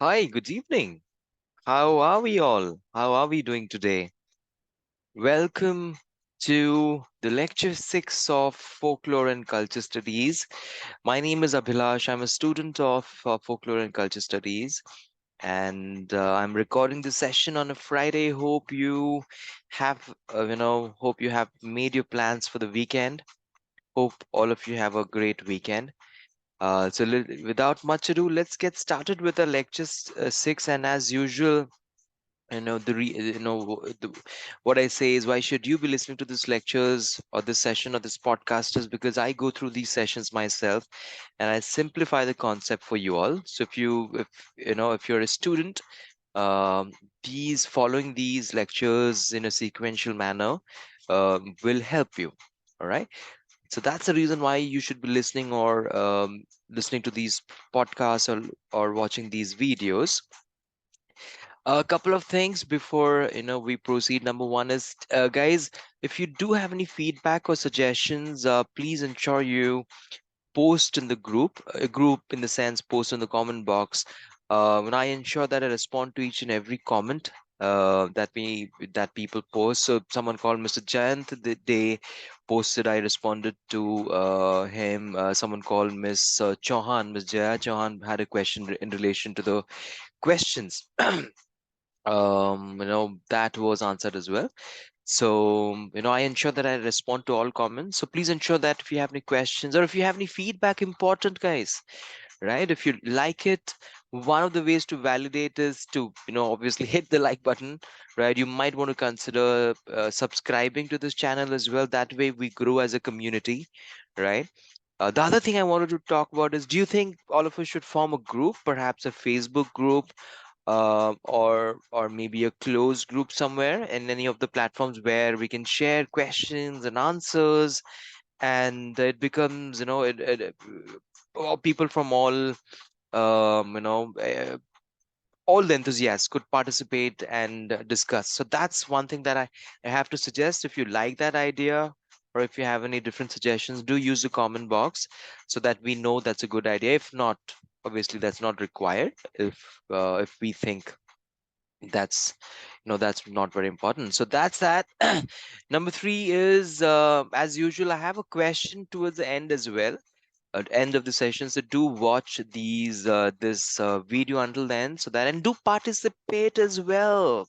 Hi, good evening. How are we all? How are we doing today? Welcome to the lecture 6 of Folklore and Culture Studies. My name is Abhilash. I'm a student of Folklore and Culture Studies, and I'm recording this session on a Friday. Hope you have made your plans for the weekend. Hope all of you have a great weekend. Without much ado, let's get started with the lecture 6. And as usual, what I say is, why should you be listening to these lectures or this session or this podcast is because I go through these sessions myself and I simplify the concept for you all. So if you're a student, um, these following these lectures in a sequential manner will help you. All right. So that's the reason why you should be listening or listening to these podcasts or watching these videos. A couple of things before we proceed. Number one is, guys, if you do have any feedback or suggestions, please ensure you post in the group. A group in the sense, post in the comment box. When I ensure that I respond to each and every comment that people post. So someone called Mr. Jayant, they posted. I responded to him. Someone called Miss Jaya Chauhan had a question in relation to the questions. That was answered as well. So I ensure that I respond to all comments. So please ensure that if you have any questions or if you have any feedback, important guys, right? If you like it, one of the ways to validate is to obviously hit the like button, right? You might want to consider subscribing to this channel as well. That way we grow as a community, right? The other thing I wanted to talk about is, do you think all of us should form a group, perhaps a Facebook group, or maybe a closed group somewhere in any of the platforms where we can share questions and answers, and it becomes all people from all the enthusiasts could participate and discuss. So that's one thing that I have to suggest. If you like that idea or if you have any different suggestions, do use the comment box so that we know that's a good idea. If not, obviously that's not required. If we think that's not very important. So that's that. Number three is, as usual, I have a question towards the end as well, at the end of the session. So do watch this video until then, so that, and do participate as well.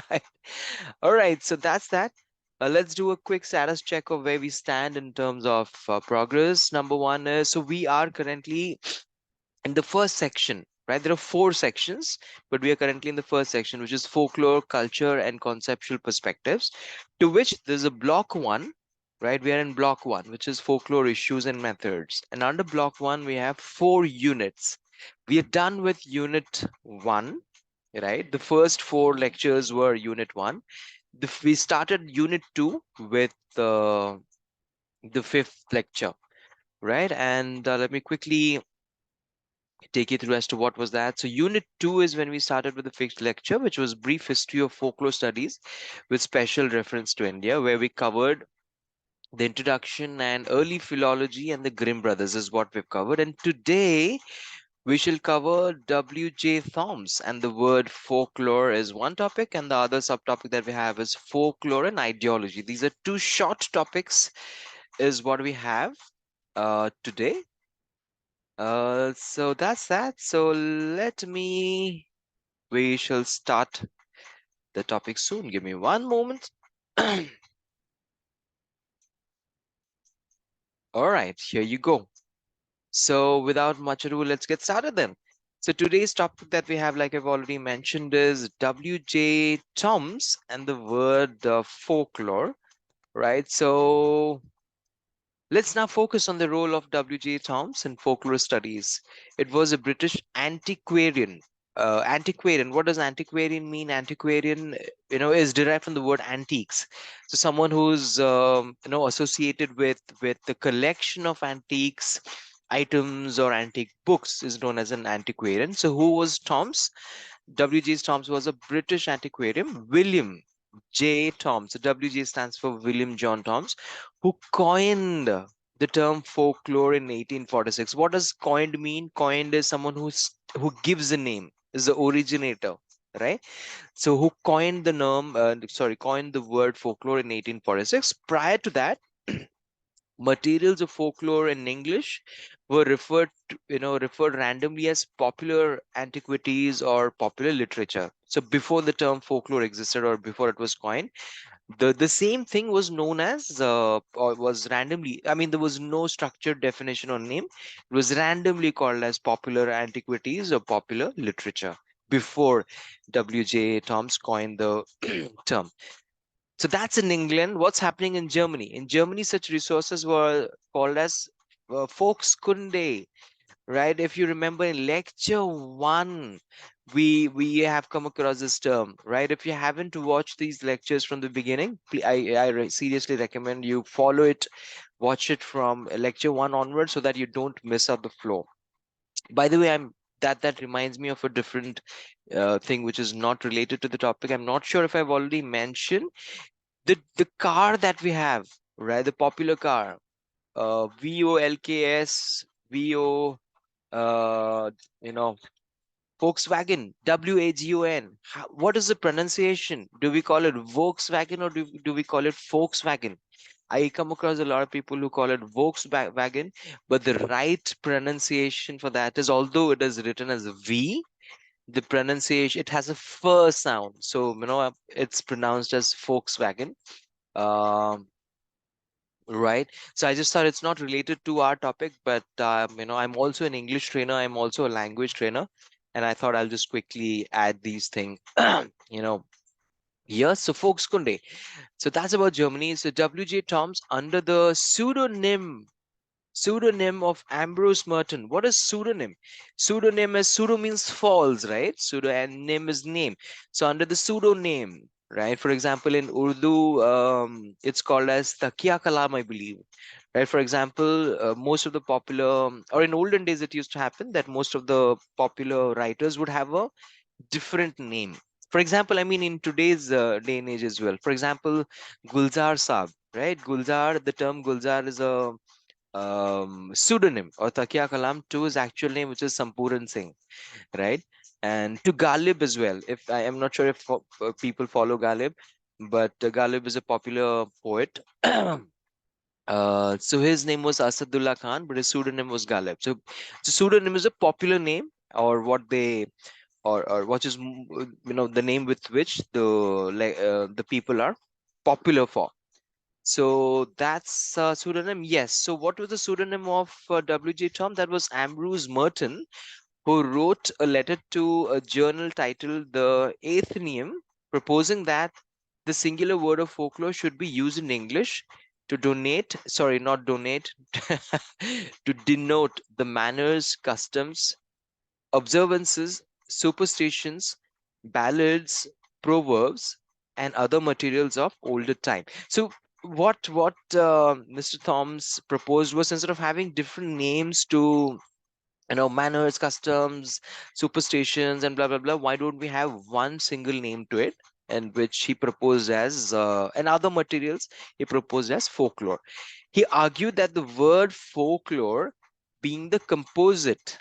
Right. All right, so that's that. Let's do a quick status check of where we stand in terms of progress. Number one is, so we are currently in the first section, right? There are four sections, but we are currently in the first section, which is folklore, culture, and conceptual perspectives, to which there's a block one, right? We are in block one, which is folklore issues and methods. And under block one, we have 4 units. We are done with unit one, right? The first 4 lectures were unit one. We started unit two with the fifth lecture, right? And let me quickly take you through as to what was that. So unit 2 is when we started with the fixed lecture, which was brief history of folklore studies with special reference to India, where we covered the introduction and early philology and the Grimm brothers is what we've covered. And today we shall cover W. J. Thoms, and the word folklore is one topic, and the other subtopic that we have is folklore and ideology. These are two short topics is what we have today. So that's that. So we shall start the topic soon. Give me one moment. All right, here you go. So without much ado, let's get started then. So today's topic that we have, like I've already mentioned, is W. J. Thoms and the word folklore, right? So let's now focus on the role of W. J. Thoms in folklore studies. It was a British antiquarian. Antiquarian, what does antiquarian mean? Antiquarian, is derived from the word antiques. So someone who's, associated with the collection of antiques, items, or antique books is known as an antiquarian. So who was Thoms? W. J. Thoms was a British antiquarian. William J. Thoms. So WJ stands for William John Thoms, who coined the term folklore in 1846. What does coined mean? Coined is someone who gives a name, is the originator, right? So who coined the coined the word folklore in 1846. Prior to that, materials of folklore in English were referred randomly as popular antiquities or popular literature. So before the term folklore existed or before it was coined, the same thing was known as or was randomly, I mean, there was no structured definition or name. It was randomly called as popular antiquities or popular literature before W.J. Thoms coined the term. So that's in England. What's happening in Germany? In Germany, such resources were called as Volkskunde, right? If you remember in lecture 1, we have come across this term, right? If you haven't watched these lectures from the beginning, seriously recommend you follow it, watch it from lecture 1 onwards so that you don't miss out the flow. By the way, that reminds me of a different thing which is not related to the topic. I'm not sure if I've already mentioned the car that we have, right? The popular car, VOLKS, VO, uh, you know, Volkswagen, WAGON. What is the pronunciation? Do we call it Volkswagen or do we call it Volkswagen? I come across a lot of people who call it Volkswagen, but the right pronunciation for that is, although it is written as a V, the pronunciation, it has a f sound. So, it's pronounced as Volkswagen. Um, Right. So I just thought it's not related to our topic, but I'm also an English trainer. I'm also a language trainer, and I thought I'll just quickly add these things. you know, Yes, so Volkskunde. So that's about Germany. So W.J. Thoms, under the pseudonym of Ambrose Merton. What is pseudonym? Pseudonym is, pseudo means false, right? Pseudo and name is name. So under the pseudonym, right? For example, in Urdu, it's called as Takia Kalam, I believe. Right? For example, most of the popular, or in olden days, it used to happen that most of the popular writers would have a different name. For example, I mean, in today's day and age as well. For example, Gulzar Saab, right? Gulzar, the term Gulzar is a pseudonym, or Takia Kalam to his actual name, which is Sampuran Singh, right? And to Ghalib as well. If I am not sure if people follow Ghalib, but Ghalib is a popular poet. So his name was Asadullah Khan, but his pseudonym was Ghalib. So pseudonym is a popular name, or what they, or what is the name with which the people are popular for. So that's pseudonym. Yes. So what was the pseudonym of W.J. Thom? That was Ambrose Merton, who wrote a letter to a journal titled The Athenaeum, proposing that the singular word of folklore should be used in English to not donate, to denote the manners, customs, observances, superstitions, ballads, proverbs, and other materials of older time. So what Mr. Thoms proposed was, instead of having different names to manners, customs, superstitions, and blah blah blah, why don't we have one single name to it? And which he proposed as and other materials he proposed as folklore. He argued that the word folklore, being the composite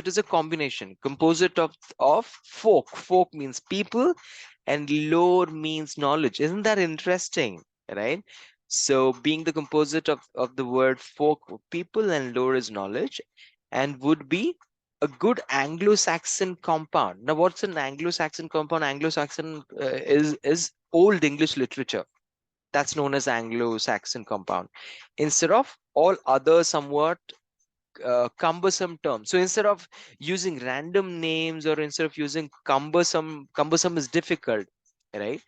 is a combination, composite of folk means people, and lore means knowledge. Isn't that interesting, right? So being the composite of the word folk, people, and lore is knowledge, and would be a good Anglo-Saxon compound. Now, what's an Anglo-Saxon compound? Anglo-Saxon is Old English literature. That's known as Anglo-Saxon compound. Instead of all other somewhat cumbersome terms. So instead of using random names, or instead of using cumbersome is difficult, right?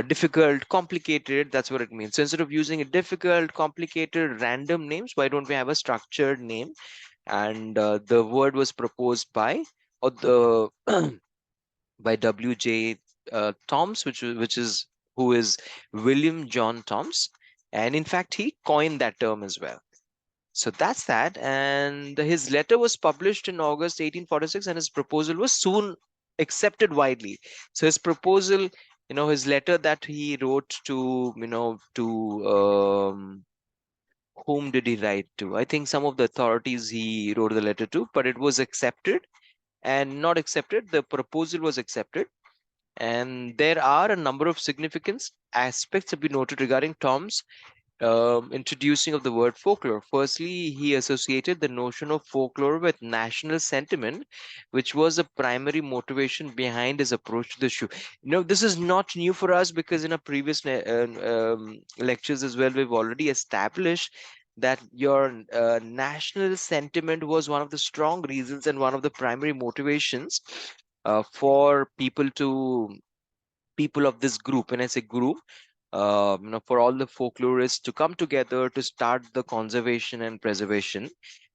Difficult, complicated, that's what it means. So instead of using a difficult, complicated, random names, why don't we have a structured name? And the word was proposed by, or the by W.J. Thoms, which is who is William John Thoms, and in fact he coined that term as well. So that's that. And his letter was published in August 1846, and his proposal was soon accepted widely. So his proposal, his letter that he wrote to, whom did he write to? I think some of the authorities he wrote the letter to, but it was accepted. and not accepted. The proposal was accepted, and there are a number of significant aspects to be noted regarding Tom's introducing of the word folklore. Firstly, he associated the notion of folklore with national sentiment, which was the primary motivation behind his approach to the issue. This is not new for us, because in our previous lectures as well, we've already established that your national sentiment was one of the strong reasons and one of the primary motivations for people of this group. When I say group, for all the folklorists to come together to start the conservation and preservation.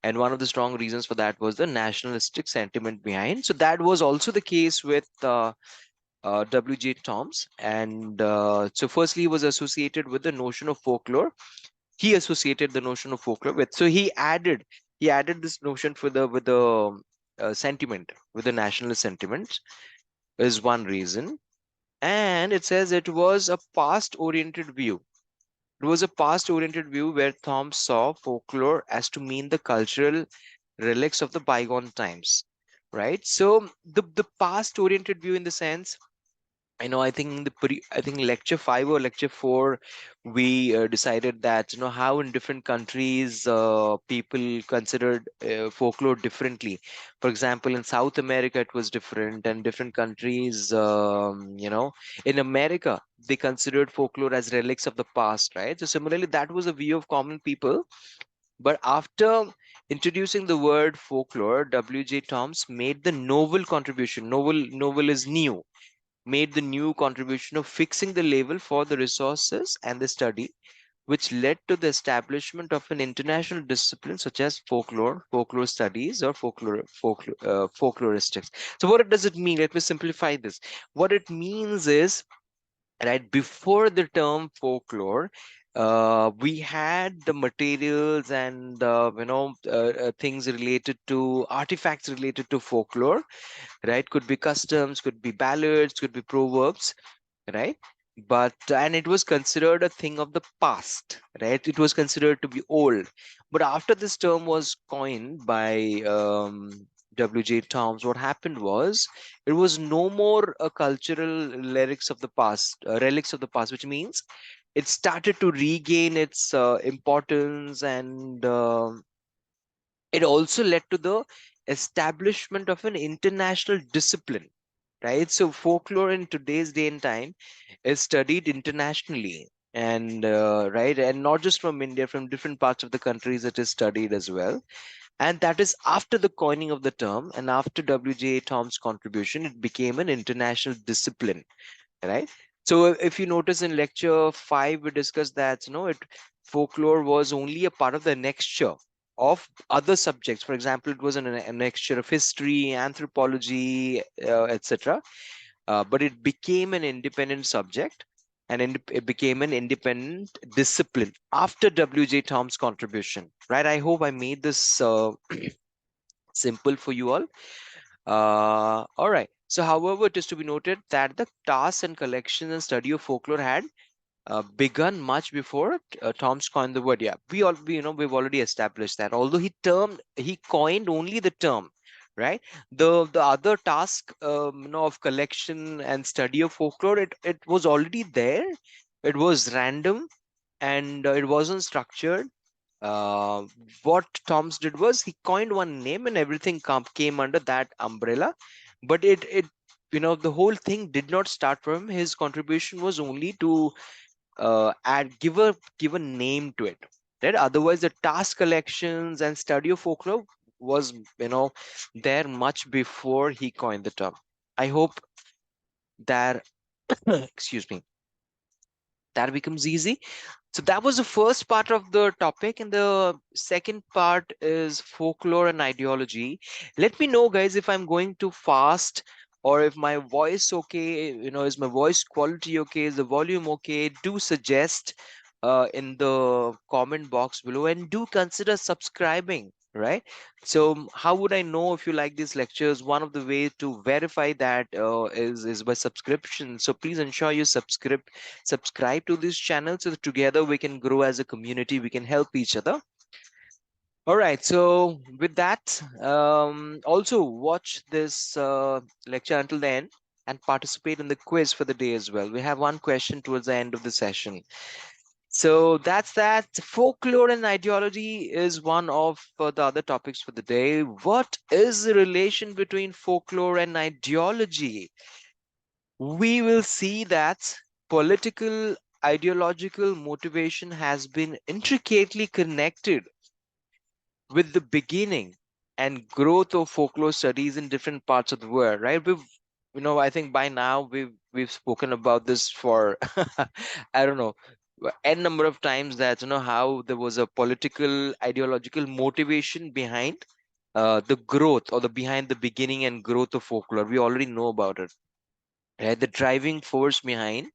And one of the strong reasons for that was the nationalistic sentiment behind. So that was also the case with W. J. Thoms. And so, firstly, he was associated with the notion of folklore. He associated the notion of folklore with. So he added this notion for the with the sentiment, with the nationalist sentiment, is one reason. And it says it was a past oriented view. It was a past oriented view where Thom saw folklore as to mean the cultural relics of the bygone times, right? So the past oriented view, in the sense, I think I think lecture 5 or lecture 4, we decided that, how in different countries people considered folklore differently. For example, in South America it was different, and different countries, in America, they considered folklore as relics of the past, right? So similarly, that was a view of common people. But after introducing the word folklore, W.J. Thoms made the novel contribution. Novel is new. Made the new contribution of fixing the label for the resources and the study, which led to the establishment of an international discipline such as folklore studies, or folkloristics. So what does it mean? Let me simplify this. What it means is, right, before the term folklore, we had the materials and things related to artifacts related to folklore, right? Could be customs, could be ballads, could be proverbs, right? But and it was considered a thing of the past, right? It was considered to be old. But after this term was coined by W.J. Thoms, what happened was, it was no more a cultural lyrics of the past, relics of the past, which means it started to regain its importance, and it also led to the establishment of an international discipline, right? So folklore in today's day and time is studied internationally, and right, and not just from India, from different parts of the countries it is studied as well. And that is after the coining of the term, and after W.J. Thoms' contribution, it became an international discipline, right? So if you notice in lecture 5, we discussed that, folklore was only a part of the mixture of other subjects. For example, it was a mixture of history, anthropology, etc. But it became an independent subject, and it became an independent discipline after W.J. Thoms' contribution, right? I hope I made this simple for you all. All right. So, however, it is to be noted that the tasks and collection and study of folklore had begun much before Thoms coined the word. Yeah, we've already established that. Although he coined only the term, right? The other task, of collection and study of folklore, it was already there. It was random, and it wasn't structured. uh, what Thoms did was, he coined one name, and everything came under that umbrella. But the whole thing did not start from him. His contribution was only to give a name to it. Right? Otherwise, the task collections and study of folklore was, there much before he coined the term. I hope that excuse me, that becomes easy. So that was the first part of the topic, and the second part is folklore and ideology. Let me know, guys, if I'm going too fast, or if my voice okay. Is my voice quality okay? Is the volume okay? Do suggest in the comment box below, and do consider subscribing. Right? So how would I know if you like these lectures? One of the ways to verify that is by subscription. So please ensure you subscribe to this channel, so that together we can grow as a community, we can help each other. All right. So with that, also watch this lecture until the end and participate in the quiz for the day as well. We have one question towards the end of the session. So that's that. Folklore and ideology is one of the other topics for the day. What is the relation between folklore and ideology? We will see that political ideological motivation has been intricately connected with the beginning and growth of folklore studies in different parts of the world, right? I think by now we've spoken about this for I don't know, n number of times, that how there was a political ideological motivation behind the growth, or the behind the beginning and growth of folklore. We already know about it, right? The driving force behind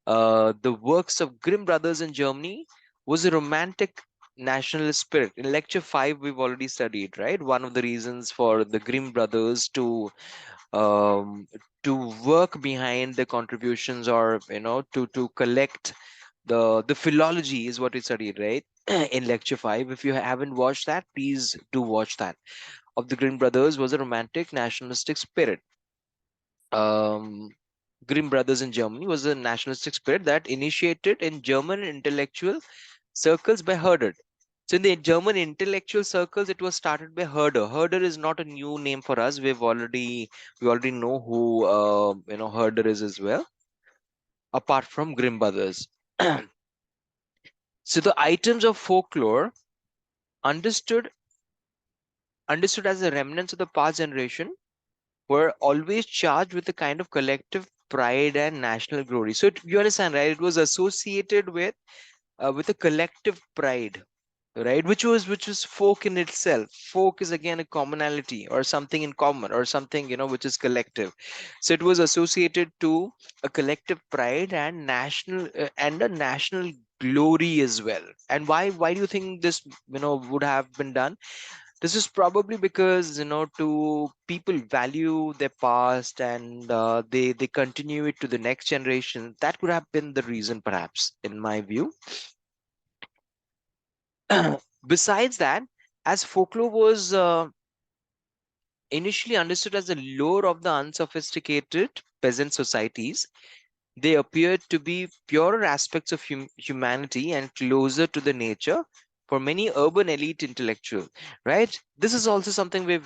the works of Grimm brothers in Germany was a romantic nationalist spirit. In lecture 5, we've already studied, right? One of the reasons for the Grimm brothers um, to work behind the contributions, or to collect the philology, is what we studied, right? In lecture 5. If you haven't watched that, please do watch that. Of the Grimm brothers was a romantic nationalistic spirit. um, Grimm brothers in Germany was a nationalistic spirit that initiated in German intellectual circles by Herder. So in the German intellectual circles, it was started by Herder. Herder is not a new name for us. We already know who Herder is as well, apart from Grimm brothers. So the items of folklore understood understood as the remnants of the past generation were always charged with a kind of collective pride and national glory. So you understand, right? It was associated with a collective pride, right? Which was folk in itself. Folk is again a commonality, or something in common, or something which is collective. So it was associated to a collective pride and a national glory as well. And why do you think this would have been done? This is probably because to people value their past, and they continue it to the next generation. That could have been the reason, perhaps, in my view. Besides that, as folklore was initially understood as the lore of the unsophisticated peasant societies, they appeared to be purer aspects of humanity and closer to the nature for many urban elite intellectual, right? This is also something we've,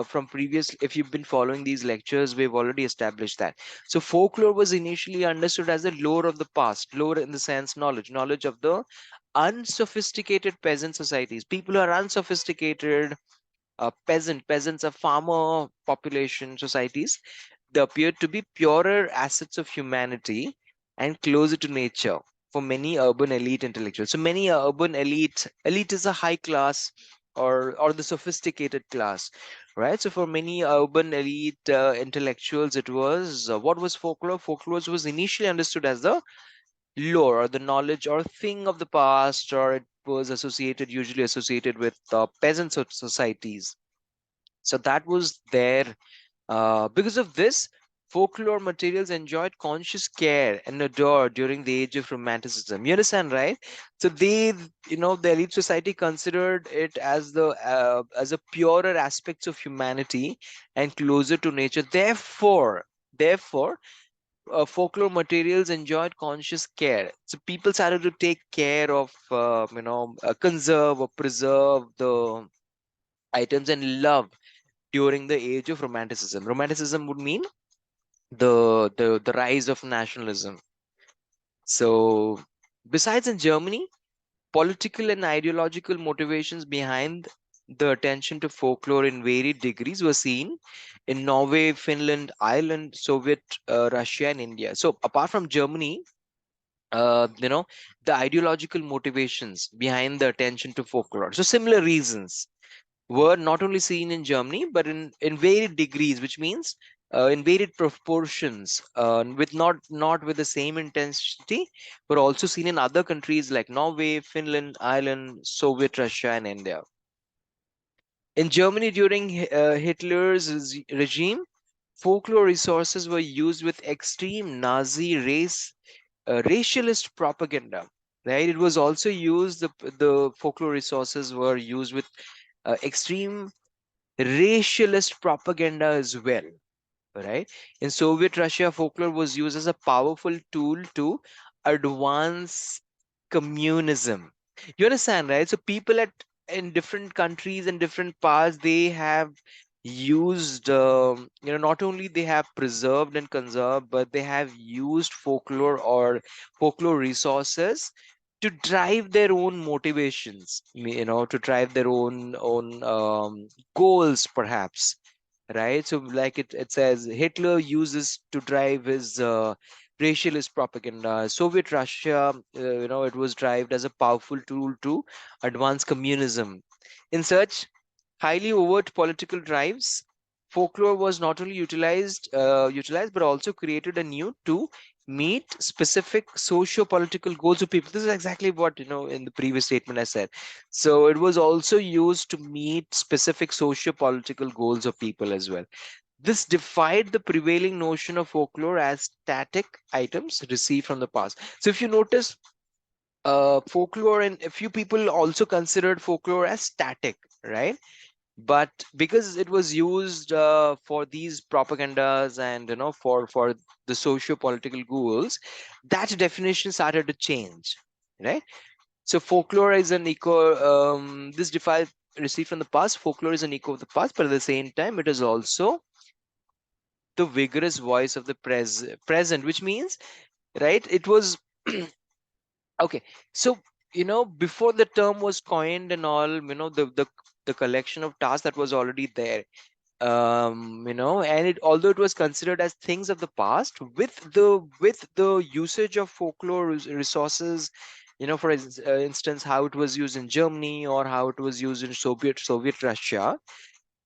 from previous, if you've been following these lectures, we've already established that. So folklore was initially understood as the lore of the past, lore in the sense knowledge of the unsophisticated peasant societies. People who are unsophisticated, peasants are farmer population societies. They appear to be purer assets of humanity and closer to nature for many urban elite intellectuals. So many urban elite is a high class, or the sophisticated class, right? So for many urban elite intellectuals, it was what was folklore? Folklore was initially understood as the lore, or the knowledge or thing of the past, or it was usually associated with peasant societies. So that was there. Because of this, folklore materials enjoyed conscious care and adore during the age of romanticism. You understand, right? So the elite society considered it as a purer aspects of humanity and closer to nature. Therefore, folklore materials enjoyed conscious care. So people started to take care of, conserve or preserve the items and love during the age of romanticism. Romanticism would mean the rise of nationalism. So besides in Germany, political and ideological motivations behind the attention to folklore in varied degrees were seen in Norway, Finland, Ireland, Soviet Russia, and India. So apart from Germany, uh, you know, the ideological motivations behind the attention to folklore. So similar reasons were not only seen in Germany, but in varied degrees, which means in varied proportions, with not with the same intensity, but also seen in other countries like Norway, Finland, Ireland, Soviet Russia, and India. In Germany during Hitler's regime, folklore resources were used with extreme Nazi racialist propaganda. right? It was also used, the folklore resources were used with extreme racialist propaganda as well, right? In Soviet Russia, folklore was used as a powerful tool to advance communism. You understand, right? So people at in different countries and different parts, they have used, not only they have preserved and conserved, but they have used folklore or folklore resources to drive their own motivations, to drive their own goals, perhaps, right? So, like it says, Hitler uses to drive his racialist propaganda. Soviet Russia, it was derived as a powerful tool to advance communism. In such highly overt political drives, folklore was not only utilized but also created anew to meet specific socio-political goals of people. This is exactly what, in the previous statement I said. So it was also used to meet specific socio-political goals of people as well. This defied the prevailing notion of folklore as static items received from the past. So if you notice, folklore, and a few people also considered folklore as static, right? But because it was used for these propagandas and, for the socio-political goals, that definition started to change, right? So folklore is an echo, this defied received from the past. Folklore is an echo of the past, but at the same time it is also the vigorous voice of the present, which means, right, it was okay. So, before the term was coined and all, the collection of tasks that was already there, and it, although it was considered as things of the past, with the usage of folklore resources, for instance, how it was used in Germany or how it was used in Soviet Russia.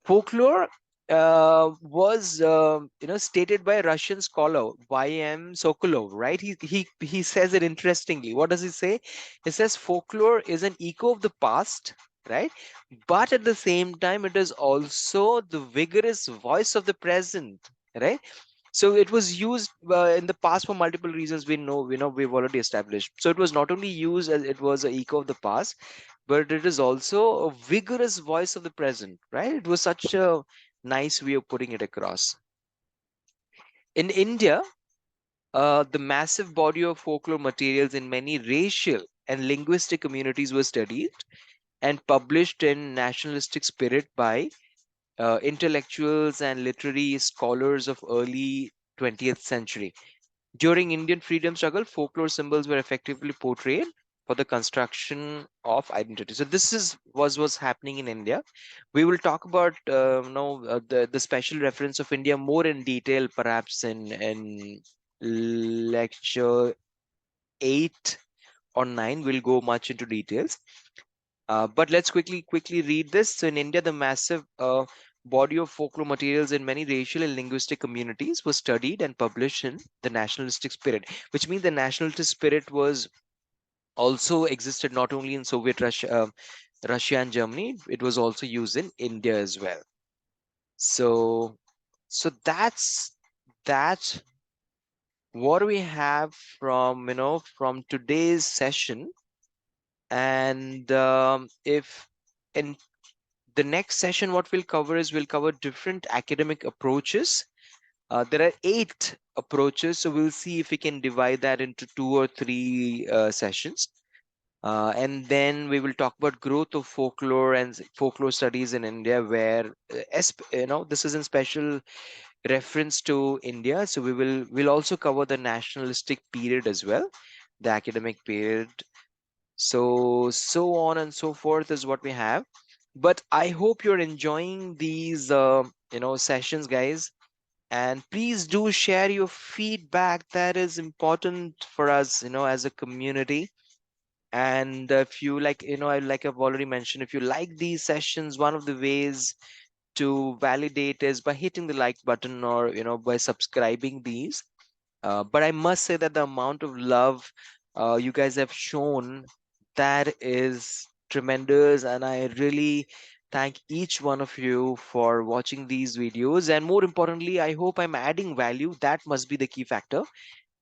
Folklore was, stated by a Russian scholar Y.M. Sokolov, right? He says it interestingly. What does he say? He says folklore is an echo of the past, right? But at the same time, it is also the vigorous voice of the present, right? So it was used in the past for multiple reasons. We've already established. So it was not only used as it was an echo of the past, but it is also a vigorous voice of the present, right? It was such a nice way of putting it across. In India, the massive body of folklore materials in many racial and linguistic communities was studied and published in nationalistic spirit by intellectuals and literary scholars of early 20th century. During Indian freedom struggle, folklore symbols were effectively portrayed for the construction of identity. So this is was happening in India. We will talk about, the special reference of India more in detail, perhaps in lecture 8 or 9. We'll go much into details. But let's quickly read this. So in India, the massive body of folklore materials in many racial and linguistic communities was studied and published in the nationalistic spirit, which means the nationalistic spirit was also existed not only in Soviet Russia and Germany. It was also used in India as well. So, that's what we have from today's session. And if in the next session, what we'll cover is we'll cover different academic approaches. There are 8 approaches, so we'll see if we can divide that into 2 or 3 sessions. And then we will talk about growth of folklore and folklore studies in India, where this is in special reference to India. So we'll also cover the nationalistic period as well, the academic period. So on and so forth is what we have. But I hope you're enjoying these sessions, guys. And please do share your feedback. That is important for us, as a community. And if you like, like I've already mentioned, if you like these sessions, one of the ways to validate is by hitting the like button, or by subscribing these. But I must say that the amount of love you guys have shown, that is tremendous, and I really thank each one of you for watching these videos. And more importantly, I hope I'm adding value. That must be the key factor.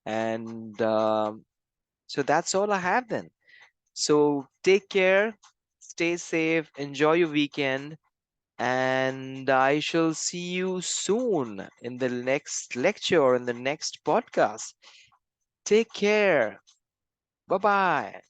And so that's all I have then. So take care, stay safe, enjoy your weekend, and I shall see you soon in the next lecture or in the next podcast. Take care. Bye bye.